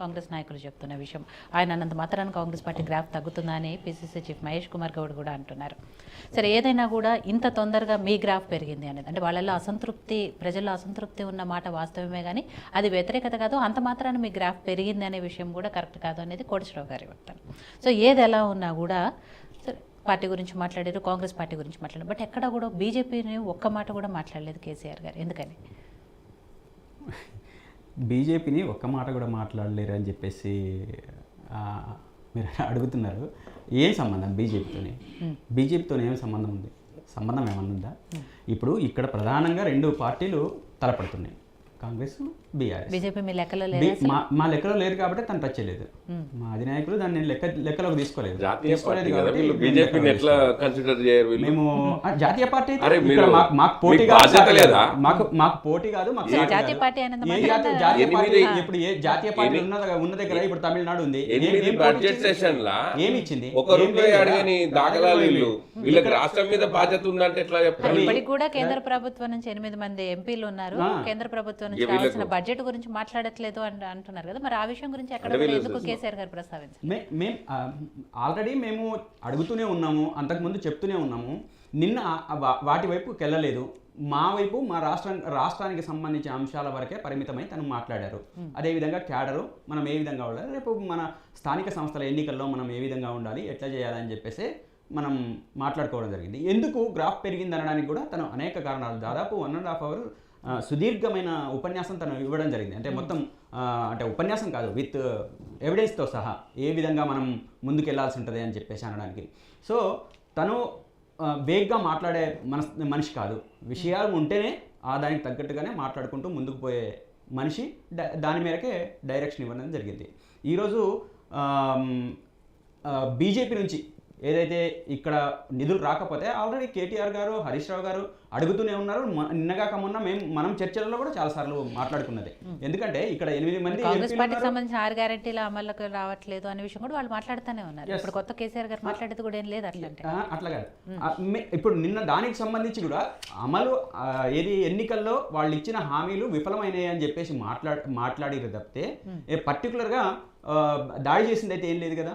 కాంగ్రెస్ నాయకులు చెప్తున్న విషయం. ఆయన అన్నంత మాత్రాన కాంగ్రెస్ పార్టీ గ్రాఫ్ తగ్గుతుందా అని పిసిసి చీఫ్ మహేష్ కుమార్ గౌడ్ కూడా అంటున్నారు. సరే, ఏదైనా కూడా ఇంత తొందరగా మీ గ్రాఫ్ పెరిగింది అనేది అంటే వాళ్ళల్లో అసంతృప్తి, ప్రజల్లో అసంతృప్తి ఉన్న మాట వాస్తవమే, కానీ అది వ్యతిరేకత కాదు, అంత మాత్రాన మీ గ్రాఫ్ పెరిగింది అనే విషయం కూడా కరెక్ట్ కాదు అనేది కోటేశ్వరరావు గారి వక్తవ్యం. సో ఏది ఎలా ఉన్నా కూడా సరే, పార్టీ గురించి మాట్లాడారు, కాంగ్రెస్ పార్టీ గురించి మాట్లాడారు, బట్ ఎక్కడ కూడా బీజేపీని ఒక్క మాట కూడా మాట్లాడలేదు కేసీఆర్ గారు. ఎందుకని బీజేపీని ఒక్క మాట కూడా మాట్లాడలేరు అని చెప్పేసి మీరు అడుగుతున్నారు. ఏం సంబంధం బీజేపీతో ఏం సంబంధం ఉంది? సంబంధం ఏమన్నా ఉందా? ఇప్పుడు ఇక్కడ ప్రధానంగా రెండు పార్టీలు తలపడుతున్నాయి, కాంగ్రెస్, బీఆర్ఎస్. బీజేపీ మీ లెక్కలో లేదు, మా లెక్కలో లేదు కాబట్టి తను టచ్ చేయలేదు. మా అధినాయకులు దాన్ని లెక్కలోకి తీసుకోలేదు. మేము జాతీయ పార్టీ మాకు పోటీ కాదు. జాతీయ పార్టీ ఇప్పుడు ఏ జాతీయ పార్టీ ఉన్న దగ్గర ఇప్పుడు తమిళనాడు ఉంది, ఏమి ఇచ్చింది? రాష్ట్రం మీద బాధ్యత ఉందంటే ఎట్లా చెప్పాలి? ఇప్పటికి కూడా కేంద్ర ప్రభుత్వం నుంచి 8 మంది ఎంపీలు ఉన్నారు. కేంద్ర ప్రభుత్వం నుంచి కావాల్సిన బడ్జెట్ గురించి మాట్లాడట్లేదు అంటున్నారు కదా, మరి ఆ విషయం గురించి ఎక్కడ ఎందుకు కేసీఆర్ గారు ప్రస్తావించారు? మేము ఆల్రెడీ మేము అడుగుతూనే ఉన్నాము, అంతకుముందు చెప్తూనే ఉన్నాము. నిన్న వాటి వైపుకి వెళ్ళలేదు, మా వైపు మా రాష్ట్రానికి సంబంధించిన అంశాల వరకే పరిమితమై తను మాట్లాడారు. అదేవిధంగా క్యాడరు మనం ఏ విధంగా ఉండాలి, రేపు మన స్థానిక సంస్థల ఎన్నికల్లో మనం ఏ విధంగా ఉండాలి, ఎట్లా చేయాలని చెప్పేసి మనం మాట్లాడుకోవడం జరిగింది. ఎందుకు గ్రాఫ్ పెరిగింది అనడానికి కూడా తను అనేక కారణాలు, దాదాపు 1.5 hours సుదీర్ఘమైన ఉపన్యాసం తను ఇవ్వడం జరిగింది. అంటే మొత్తం అంటే ఉపన్యాసం కాదు, విత్ ఎవిడెన్స్తో సహా ఏ విధంగా మనం ముందుకు వెళ్ళాల్సి ఉంటుంది అని చెప్పేసి అనడానికి. సో తను వేగ్గా మాట్లాడే మనిషి కాదు, విషయాలు ఉంటేనే దానికి తగ్గట్టుగానే మాట్లాడుకుంటూ ముందుకు పోయే మనిషి. దాని మేరకే డైరెక్షన్ ఇవ్వడం జరిగింది. ఈరోజు బీజేపీ నుంచి ఏదైతే ఇక్కడ నిధులు రాకపోతే ఆల్రెడీ కేటీఆర్ గారు, హరీష్ రావు గారు అడుగుతూనే ఉన్నారు. నిన్నగాక మొన్న మనం చర్చలలో కూడా చాలాసార్లు మాట్లాడుకున్నది. ఎందుకంటే ఇక్కడ 8 మంది కాంగ్రెస్ పార్టీకి సంబంధించిన 6 గ్యారెంటీల అమలుకు రావట్లేదు అనే విషయం కూడా వాళ్ళు మాట్లాడుతూనే ఉన్నారు. ఇప్పుడు కొత్త కేసీఆర్ గారు మాట్లాడేది కూడా ఏం లేదు అట్లా కాదు. ఇప్పుడు నిన్న దానికి సంబంధించి కూడా అమలు ఏది ఎన్నికల్లో వాళ్ళు ఇచ్చిన హామీలు విఫలమైనాయి అని చెప్పేసి మాట్లాడిరు తప్పితే పర్టికులర్గా దాడి చేసింది అయితే ఏం లేదు కదా.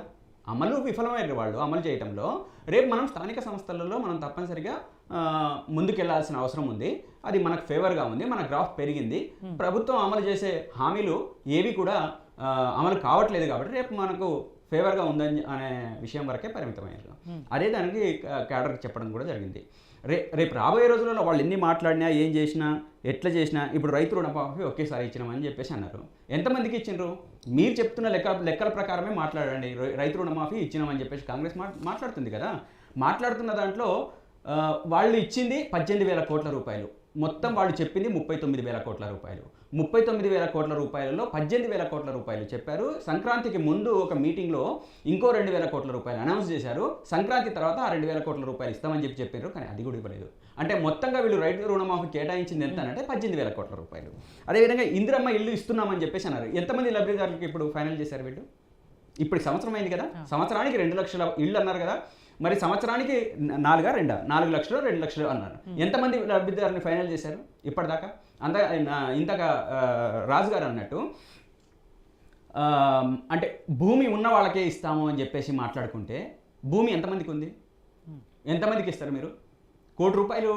అమలు విఫలమయ్యారు వాళ్ళు అమలు చేయడంలో. రేపు మనం స్థానిక సంస్థలలో మనం తప్పనిసరిగా ముందుకెళ్లాల్సిన అవసరం ఉంది. అది మనకు ఫేవర్గా ఉంది, మన గ్రాఫ్ పెరిగింది. ప్రభుత్వం అమలు చేసే హామీలు ఏవి కూడా అమలు కావట్లేదు కాబట్టి రేపు మనకు ఫేవర్గా ఉందని అనే విషయం వరకే పరిమితమయ్యారు. అదే దానికి క్యాడర్కి చెప్పడం కూడా జరిగింది. రేపు రాబోయే రోజులలో వాళ్ళు ఎన్ని మాట్లాడినా, ఏం చేసినా, ఎట్లా చేసినా, ఇప్పుడు రైతు రుణమాఫీ ఒకేసారి ఇచ్చినామని చెప్పేసి అన్నారు. ఎంతమందికి ఇచ్చిండ్రు? మీరు చెప్తున్న లెక్కల ప్రకారమే మాట్లాడండి. రైతు రుణమాఫీ ఇచ్చినామని చెప్పేసి కాంగ్రెస్ మాట్లాడుతుంది కదా. మాట్లాడుతున్న దాంట్లో వాళ్ళు ఇచ్చింది 18,000 కోట్ల రూపాయలు, మొత్తం వాళ్ళు చెప్పింది 39,000 కోట్ల రూపాయలు. 39,000 కోట్ల రూపాయలలో 18,000 కోట్ల రూపాయలు చెప్పారు. సంక్రాంతికి ముందు ఒక మీటింగ్లో ఇంకో 2,000 కోట్ల రూపాయలు అనౌన్స్ చేశారు. సంక్రాంతి తర్వాత ఆ 2,000 కోట్ల రూపాయలు ఇస్తామని చెప్పారు, కానీ అది కూడా ఇవ్వలేదు. అంటే మొత్తంగా వీళ్ళు రైతు రుణమాఫీ కేటాయించింది ఎంత అంటే 18,000 కోట్ల రూపాయలు. అదేవిధంగా ఇందిరమ్మ ఇల్లు ఇస్తున్నామని చెప్పేసి అన్నారు. ఎంతమంది లబ్ధిదారులకు ఇప్పుడు ఫైనల్ చేశారు వీళ్ళు? ఇప్పుడు సంవత్సరం అయింది కదా, సంవత్సరానికి 2 లక్షల ఇళ్ళు అన్నారు కదా, మరి సంవత్సరానికి 4 లక్షలు 2 లక్షలు అన్నారు. ఎంతమంది లబ్ధిదారుని ఫైనల్ చేశారు ఇప్పటిదాకా? ఇంతగా రాజుగారు అన్నట్టు అంటే భూమి ఉన్న వాళ్ళకే ఇస్తాము అని చెప్పేసి మాట్లాడుకుంటే భూమి ఎంతమందికి ఉంది? ఎంతమందికి ఇస్తారు మీరు? 1 కోటి రూపాయలు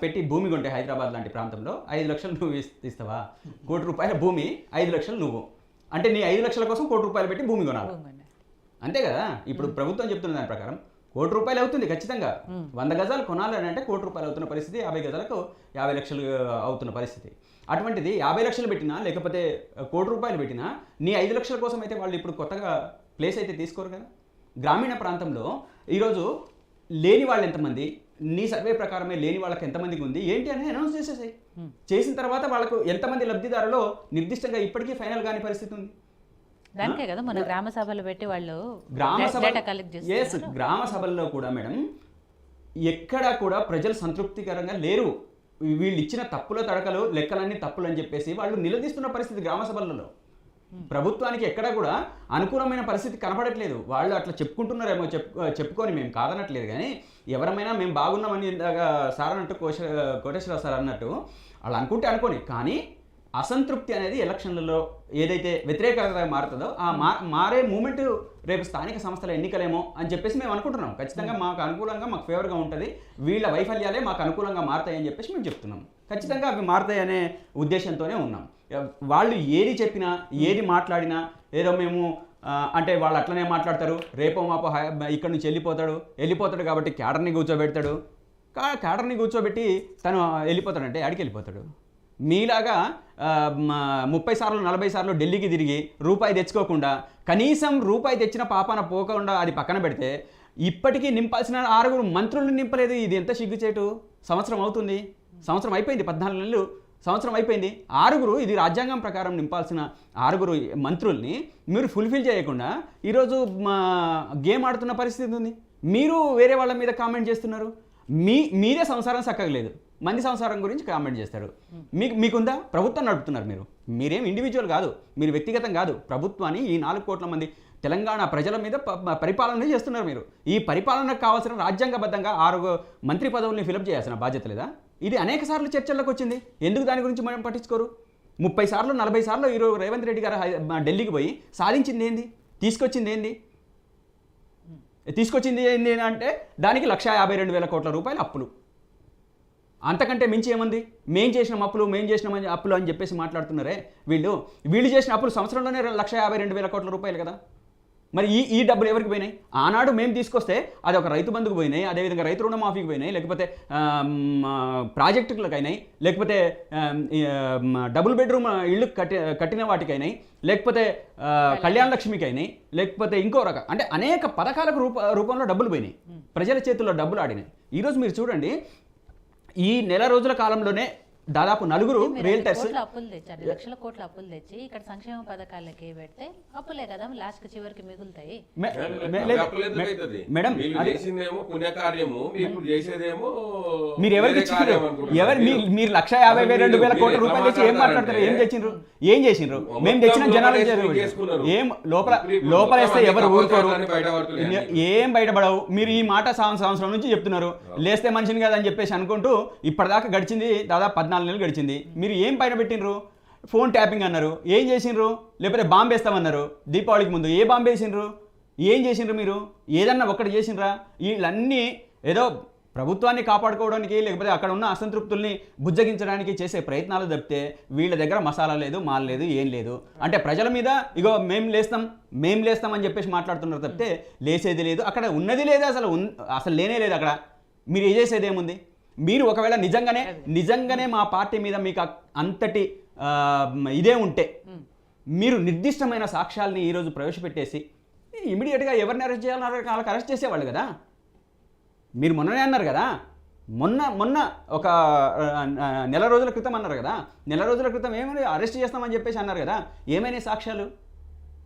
పెట్టి భూమి కొంటే హైదరాబాద్ లాంటి ప్రాంతంలో 5 లక్షలు నువ్వు ఇస్తావా? 1 కోటి రూపాయల భూమి, 5 లక్షలు నువ్వు. అంటే నీ 5 లక్షల కోసం 1 కోటి రూపాయలు పెట్టి భూమి కొనాలి, అంతే కదా. ఇప్పుడు ప్రభుత్వం చెప్తున్న దాని ప్రకారం 1 కోటి రూపాయలు అవుతుంది ఖచ్చితంగా. 100 గజాలు కొనాలని అంటే 1 కోటి రూపాయలు అవుతున్న పరిస్థితి, 50 గజాలకు 50 లక్షలు అవుతున్న పరిస్థితి. అటువంటిది 50 లక్షలు పెట్టినా లేకపోతే 1 కోటి రూపాయలు పెట్టినా నీ 5 లక్షల కోసం అయితే వాళ్ళు ఇప్పుడు కొత్తగా ప్లేస్ అయితే తీసుకోరు కదా. గ్రామీణ ప్రాంతంలో ఈరోజు లేని వాళ్ళు ఎంతమంది, నీ సర్వే ప్రకారమే లేని వాళ్ళకి ఎంతమందికి ఉంది ఏంటి అని అనౌన్స్ చేసేసాయి. చేసిన తర్వాత వాళ్ళకు ఎంతమంది లబ్ధిదారులో నిర్దిష్టంగా ఇప్పటికీ ఫైనల్ కాని పరిస్థితి ఉంది. దానికే కదా మన గ్రామ సభలు పెట్టి వాళ్ళు గ్రామ సభల్లో కూడా మేడం ఎక్కడా కూడా ప్రజలు సంతృప్తికరంగా లేరు. వీళ్ళు ఇచ్చిన తప్పుల తడకలు, లెక్కలన్నీ తప్పులు అని చెప్పేసి వాళ్ళు నిలదీస్తున్న పరిస్థితి గ్రామ సభలలో. ప్రభుత్వానికి ఎక్కడా కూడా అనుకూలమైన పరిస్థితి కనపడట్లేదు. వాళ్ళు అట్లా చెప్పుకుంటున్నారేమో, చెప్పుకొని మేము కాదనట్లేదు, కానీ ఎవరమైనా మేము బాగున్నామని సార్ అన్నట్టు కోటేశ్వరరావు సార్ అన్నట్టు వాళ్ళు అనుకుంటే అనుకోని, కానీ అసంతృప్తి అనేది ఎలక్షన్లలో ఏదైతే వ్యతిరేకత మారుతుందో ఆ మారే మూమెంట్ రేపు స్థానిక సంస్థల ఎన్నికలేమో అని చెప్పేసి మేము అనుకుంటున్నాం. ఖచ్చితంగా మాకు అనుకూలంగా, మాకు ఫేవర్గా ఉంటుంది, వీళ్ళ వైఫల్యాలే మాకు అనుకూలంగా మారుతాయని చెప్పేసి మేము చెప్తున్నాం. ఖచ్చితంగా అవి మారుతాయనే ఉద్దేశంతోనే ఉన్నాం. వాళ్ళు ఏది చెప్పినా, ఏది మాట్లాడినా ఏదో మేము అంటే వాళ్ళు అట్లనే మాట్లాడతారు, రేపో మాపో ఇక్కడ నుంచి వెళ్ళిపోతాడు కాబట్టి క్యాడర్ని కూర్చోబెడతాడు, క్యాడర్ని కూర్చోబెట్టి తను వెళ్ళిపోతాడంటే ఆడికి వెళ్ళిపోతాడు. మీలాగా 30 సార్లు 40 సార్లు ఢిల్లీకి తిరిగి రూపాయి తెచ్చుకోకుండా, కనీసం రూపాయి తెచ్చిన పాపాన పోకుండా అది పక్కన పెడితే ఇప్పటికీ నింపాల్సిన 6 మంత్రులను నింపలేదు. ఇది ఎంత సిగ్గుచేటు. సంవత్సరం అవుతుంది, సంవత్సరం అయిపోయింది, 14 నెలలు సంవత్సరం అయిపోయింది. 6 ఇది రాజ్యాంగం ప్రకారం నింపాల్సిన 6 మంత్రుల్ని మీరు ఫుల్ఫిల్ చేయకుండా ఈరోజు గేమ్ ఆడుతున్న పరిస్థితి ఉంది. మీరు వేరే వాళ్ళ మీద కామెంట్ చేస్తున్నారు. మీరే సంసారం చక్కగలేదు, మంది సంసారం గురించి కామెంట్ చేస్తారు. మీకుందా? ప్రభుత్వం నడుపుతున్నారు. మీరేం ఇండివిజువల్ కాదు, మీరు వ్యక్తిగతం కాదు, ప్రభుత్వాన్ని ఈ 4 కోట్ల మంది తెలంగాణ ప్రజల మీద పరిపాలన చేస్తున్నారు. మీరు ఈ పరిపాలనకు కావాల్సిన రాజ్యాంగబద్ధంగా 6 మంత్రి పదవుల్ని ఫిలప్ చేయాల్సిన బాధ్యత లేదా? ఇది అనేక సార్లు చర్చల్లోకి వచ్చింది. ఎందుకు దాని గురించి మనం పట్టించుకోరు? 30 సార్లు 40 సార్లు ఈరోజు రేవంత్ రెడ్డి గారు ఢిల్లీకి పోయి సాధించింది ఏంది? తీసుకొచ్చింది ఏంది అంటే దానికి 1,52,000 కోట్ల రూపాయల అప్పులు. అంతకంటే మించి ఏముంది? మేం చేసిన అప్పులు అని చెప్పేసి మాట్లాడుతున్నారే వీళ్ళు చేసిన అప్పులు సంవత్సరంలోనే 1,52,000 కోట్ల రూపాయలు కదా. మరి ఈ డబ్బులు ఎవరికి పోయినాయి? ఆనాడు మేము తీసుకొస్తే అది ఒక రైతు బంధుకు పోయినాయి, అదేవిధంగా రైతు రుణమాఫీకి పోయినాయి, లేకపోతే ప్రాజెక్టులకు అయినాయి, లేకపోతే డబుల్ బెడ్రూమ్ ఇళ్ళు కట్టిన వాటికైనాయి, లేకపోతే కళ్యాణ లక్ష్మికి అయినాయి, లేకపోతే ఇంకో రకం అంటే అనేక పథకాలకు రూపంలో డబ్బులు పోయినాయి, ప్రజల చేతుల్లో డబ్బులు ఆడినాయి. ఈరోజు మీరు చూడండి, ఈ నెల రోజుల కాలంలోనే దాదాపు 4 రియల్టర్స్ అప్పులు తెచ్చారు, లక్షల కోట్ల అప్పులు తెచ్చి ఇక్కడ సంక్షేమ పథకాలకి పెడితే అప్పులే కదా లాస్ట్ చివరికి మిగులుతాయి. మేడం పుణ్యకార్యము, మీరు ఎవరికి మీరు 1,52,000 కోట్ల రూపాయలు తెచ్చి ఏం మాట్లాడతారు? ఏం చేసిండ్రు? మేము తెచ్చిన జనాలు ఏం లోపల వేస్తే ఎవరు ఊరుకోరు, ఏం బయటపడవు. మీరు ఈ మాట సంవత్సరం నుంచి చెప్తున్నారు, లేస్తే మనిషిని కదా అని చెప్పేసి అనుకుంటూ ఇప్పటిదాకా గడిచింది దాదాపు 14 నెలలు గడిచింది. మీరు ఏం పైన పెట్టినరు? ఫోన్ ట్యాపింగ్ అన్నారు, ఏం చేసిండ్రు? లేకపోతే బాంబు వేస్తామన్నారు దీపావళికి ముందు, ఏ బాంబు వేసిండ్రు? ఏం చేసిండ్రు? మీరు ఏదన్నా ఒక్కటి చేసిండ్రా? వీళ్ళన్నీ ఏదో ప్రభుత్వాన్ని కాపాడుకోవడానికి లేకపోతే అక్కడ ఉన్న అసంతృప్తుల్ని బుజ్జగించడానికి చేసే ప్రయత్నాలు తప్పితే వీళ్ళ దగ్గర మసాలా లేదు, మాల్ లేదు, ఏం లేదు. అంటే ప్రజల మీద ఇగో మేము లేస్తాం అని చెప్పేసి మాట్లాడుతున్నారు తప్పితే లేసేది లేదు, అక్కడ ఉన్నది లేదు, అసలు లేనే లేదు. అక్కడ మీరు ఏ చేసేది ఏముంది? మీరు ఒకవేళ నిజంగానే మా పార్టీ మీద మీకు అంతటి ఇదే ఉంటే మీరు నిర్దిష్టమైన సాక్ష్యాలని ఈరోజు ప్రవేశపెట్టేసి ఇమీడియట్గా ఎవరిని అరెస్ట్ చేయాలన్నారు వాళ్ళకి అరెస్ట్ చేసేవాళ్ళు కదా. మీరు మొన్ననే అన్నారు కదా, మొన్న ఒక నెల రోజుల క్రితం అన్నారు కదా, నెల రోజుల క్రితం ఏమైనా అరెస్ట్ చేస్తామని చెప్పేసి అన్నారు కదా. ఏమైనా సాక్ష్యాలు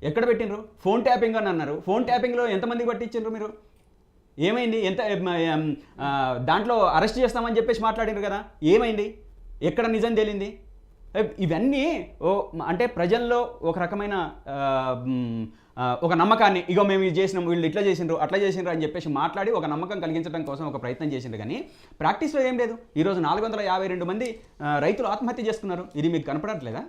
ఎక్కడ పెట్టినరు? ఫోన్ ట్యాపింగ్ అని అన్నారు. ఫోన్ ట్యాపింగ్లో ఎంతమందికి పట్టించారు మీరు? ఏమైంది? దాంట్లో అరెస్ట్ చేస్తామని చెప్పేసి మాట్లాడినారు కదా, ఏమైంది? ఎక్కడ నిజం తేలింది? ఇవన్నీ అంటే ప్రజల్లో ఒక రకమైన ఒక నమ్మకాన్ని, ఇగో మేము ఇది చేసినాం, వీళ్ళు ఇట్లా చేసిండ్రు అట్లా చేసిండ్రు అని చెప్పేసి మాట్లాడి ఒక నమ్మకం కలిగించడం కోసం ఒక ప్రయత్నం చేసిండ్రు. కానీ ప్రాక్టీస్లో ఏం లేదు. ఈరోజు 452 మంది రైతులు ఆత్మహత్య చేసుకున్నారు. ఇది మీకు కనపడట్లేదా?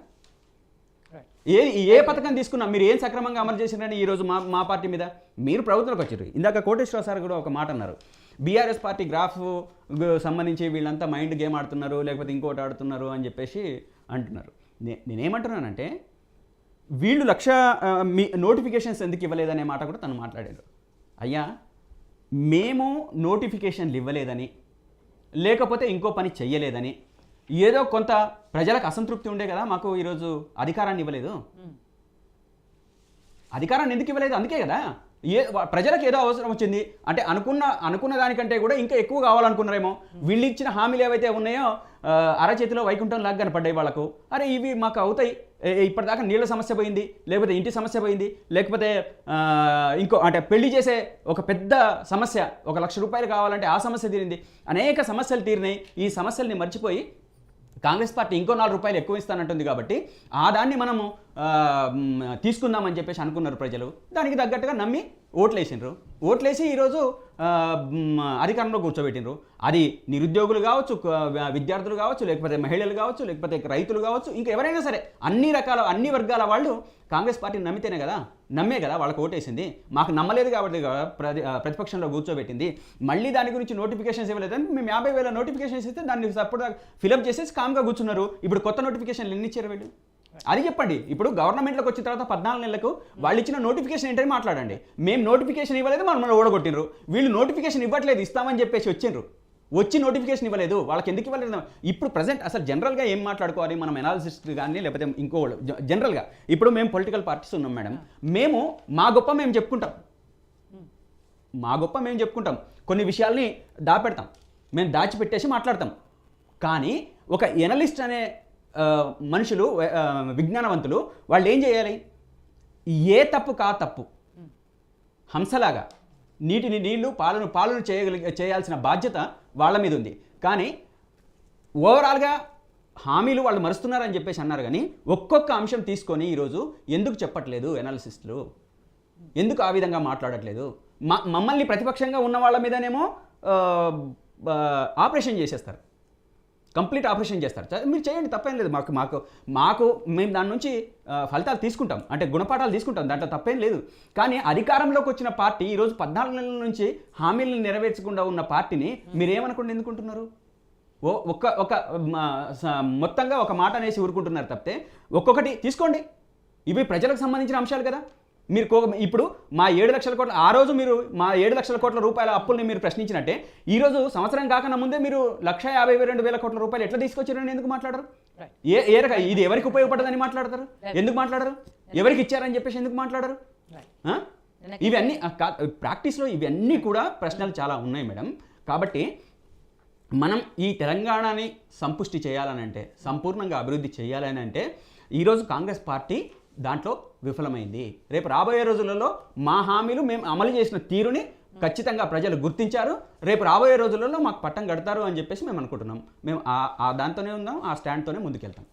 ఏ పథకం తీసుకున్నా మీరు ఏం సక్రమంగా అమలు చేసిండ్రని ఈరోజు మా పార్టీ మీద మీరు ప్రభుత్వంలోకి వచ్చారు. ఇందాక కోటేశ్వర సార్ కూడా ఒక మాట అన్నారు, బీఆర్ఎస్ పార్టీ గ్రాఫ్ సంబంధించి వీళ్ళంతా మైండ్ గేమ్ ఆడుతున్నారు, లేకపోతే ఇంకోటి ఆడుతున్నారు అని చెప్పేసి అంటున్నారు. నేనేమంటున్నానంటే వీళ్ళు మీ నోటిఫికేషన్స్ ఎందుకు ఇవ్వలేదనే మాట కూడా తను మాట్లాడారు. అయ్యా, మేము నోటిఫికేషన్లు ఇవ్వలేదని, లేకపోతే ఇంకో పని చెయ్యలేదని, ఏదో కొంత ప్రజలకు అసంతృప్తి ఉండే కదా మాకు ఈరోజు అధికారాన్ని ఇవ్వలేదు. అధికారాన్ని ఎందుకు ఇవ్వలేదు? అందుకే కదా ప్రజలకు ఏదో అవసరం వచ్చింది అంటే అనుకున్న దానికంటే కూడా ఇంకా ఎక్కువ కావాలనుకున్నారేమో. వీళ్ళు ఇచ్చిన హామీలు ఏవైతే ఉన్నాయో అరచేతిలో వైకుంఠం లాగా కనపడ్డాయి వాళ్ళకు. అరే ఇవి మాకు అవుతాయి, ఇప్పటిదాకా నీళ్ళ సమస్య పోయింది, లేకపోతే ఇంటి సమస్య పోయింది, లేకపోతే ఇంకో అంటే పెళ్లి చేసే ఒక పెద్ద సమస్య, 1,00,000 రూపాయలు కావాలంటే ఆ సమస్య తీరింది. అనేక సమస్యలు తీరినాయి. ఈ సమస్యల్ని మర్చిపోయి కాంగ్రెస్ పార్టీ ఇంకో 4 రూపాయలు ఎక్కువ ఇస్తానంటుంది కాబట్టి దాన్ని మనము తీసుకుందామని చెప్పేసి అనుకున్నారు ప్రజలు. దానికి తగ్గట్టుగా నమ్మి ఓట్లేసి ఈరోజు అధికారంలో కూర్చోబెట్టినరు. అది నిరుద్యోగులు కావచ్చు, విద్యార్థులు కావచ్చు, లేకపోతే మహిళలు కావచ్చు, లేకపోతే రైతులు కావచ్చు, ఇంకా ఎవరైనా సరే అన్ని వర్గాల వాళ్ళు కాంగ్రెస్ పార్టీని నమ్మే కదా వాళ్ళకి ఓటేసింది. మాకు నమ్మలేదు కాబట్టి ప్రతిపక్షంలో కూర్చోబెట్టింది. మళ్ళీ దాని గురించి నోటిఫికేషన్స్ ఇవ్వలేదని మేము 50,000 నోటిఫికేషన్స్ ఇస్తే దాన్ని సపోర్ట్ ఫిలప్ చేసేసి కామ్గా కూర్చున్నారు. ఇప్పుడు కొత్త నోటిఫికేషన్లు ఎన్ని ఇచ్చారు వీళ్ళు? అది చెప్పండి. ఇప్పుడు గవర్నమెంట్లోకి వచ్చిన తర్వాత 14 నెలలకు వాళ్ళు ఇచ్చిన నోటిఫికేషన్ ఏంటని మాట్లాడండి. మేము నోటిఫికేషన్ ఇవ్వలేదు, మనం ఓడగొట్టినరు. వీళ్ళు నోటిఫికేషన్ ఇవ్వట్లేదు, ఇస్తామని చెప్పేసి వచ్చి నోటిఫికేషన్ ఇవ్వలేదు. వాళ్ళకి ఎందుకు ఇవ్వలేదు? ఇప్పుడు ప్రజెంట్ అసలు జనరల్గా ఏం మాట్లాడుకోవాలి మనం ఎనాలిసిస్ట్ కానీ లేకపోతే ఇంకో జనరల్గా ఇప్పుడు మేము పొలిటికల్ పార్టీస్ ఉన్నాం మేడం. మా గొప్ప మేము చెప్పుకుంటాం. కొన్ని విషయాల్ని దాపెడతాం, మేము దాచిపెట్టేసి మాట్లాడతాం. కానీ ఒక ఎనలిస్ట్ అనే మనుషులు, విజ్ఞానవంతులు, వాళ్ళు ఏం చేయాలి? ఏ తప్పు కా తప్పు హంసలాగా నీటిని నీళ్లు, పాలను చేయాల్సిన బాధ్యత వాళ్ళ మీద ఉంది. కానీ ఓవరాల్గా హామీలు వాళ్ళు మరుస్తున్నారని చెప్పేసి అన్నారు. కానీ ఒక్కొక్క అంశం తీసుకొని ఈరోజు ఎందుకు చెప్పట్లేదు ఎనాలిసిస్టులు? ఎందుకు ఆ విధంగా మాట్లాడట్లేదు? మమ్మల్ని ప్రతిపక్షంగా ఉన్న వాళ్ళ మీదనేమో ఆపరేషన్ చేసేస్తారు, కంప్లీట్ ఆపరేషన్ చేస్తారు. మీరు చేయండి, తప్పేం లేదు. మాకు మేము దాని నుంచి ఫలితాలు తీసుకుంటాం, అంటే గుణపాఠాలు తీసుకుంటాం, దాంట్లో తప్పేం లేదు. కానీ అధికారంలోకి వచ్చిన పార్టీ ఈరోజు 14 నెలల నుంచి హామీలను నెరవేర్చకుండా ఉన్న పార్టీని మీరేమనుకుంటే ఎందుకుంటున్నారు? మొత్తంగా ఒక మాట అనేసి ఊరుకుంటున్నారు తప్పితే ఒక్కొక్కటి తీసుకోండి. ఇవి ప్రజలకు సంబంధించిన అంశాలు కదా. మీరు ఇప్పుడు మా 7 లక్షల కోట్ల ఆ రోజు మీరు మా 7 లక్షల కోట్ల రూపాయల అప్పుల్ని మీరు ప్రశ్నించినట్టే ఈరోజు సంవత్సరం కాకన్నా ముందే మీరు 1,52,000 కోట్ల రూపాయలు ఎట్లా తీసుకొచ్చారని ఎందుకు మాట్లాడరు? ఇది ఎవరికి ఉపయోగపడదని మాట్లాడతారు? ఎందుకు మాట్లాడరు? ఎవరికి ఇచ్చారని చెప్పేసి ఎందుకు మాట్లాడరు? ఇవన్నీ ప్రాక్టీస్లో ఇవన్నీ కూడా ప్రశ్నలు చాలా ఉన్నాయి మేడం. కాబట్టి మనం ఈ తెలంగాణని సంపుష్టి చేయాలని అంటే, సంపూర్ణంగా అభివృద్ధి చేయాలని అంటే ఈరోజు కాంగ్రెస్ పార్టీ దాంట్లో విఫలమైంది. రేపు రాబోయే రోజులలో మా హామీలు మేము అమలు చేసిన తీరుని ఖచ్చితంగా ప్రజలు గుర్తించారు. రేపు రాబోయే రోజులలో మాకు పట్టం కడతారు అని చెప్పేసి మేము అనుకుంటున్నాం. మేము దాంతోనే ఉందాం, ఆ స్టాండ్తోనే ముందుకెళ్తాం.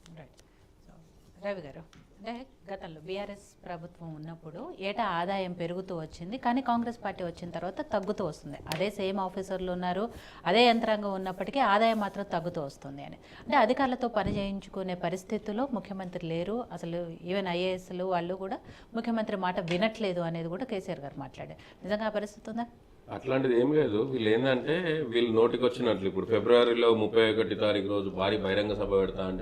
రవి గారు, అంటే గతంలో బీఆర్ఎస్ ప్రభుత్వం ఉన్నప్పుడు ఏటా ఆదాయం పెరుగుతూ వచ్చింది, కానీ కాంగ్రెస్ పార్టీ వచ్చిన తర్వాత తగ్గుతూ వస్తుంది. అదే సేమ్ ఆఫీసర్లు ఉన్నారు, అదే యంత్రాంగం ఉన్నప్పటికీ ఆదాయం మాత్రం తగ్గుతూ వస్తుంది అని. అంటే అధికారులతో పని చేయించుకునే పరిస్థితుల్లో ముఖ్యమంత్రి లేరు, అసలు ఈవెన్ ఐఏఎస్లు వాళ్ళు కూడా ముఖ్యమంత్రి మాట వినట్లేదు అనేది కూడా కేసీఆర్ గారు మాట్లాడారు. నిజంగా ఆ పరిస్థితి ఉందా? అట్లాంటిది ఏం లేదు. వీళ్ళు నోటికి వచ్చినట్లు ఇప్పుడు ఫిబ్రవరిలో 31 తారీఖు రోజు భారీ బహిరంగ సభ పెడతా అంటే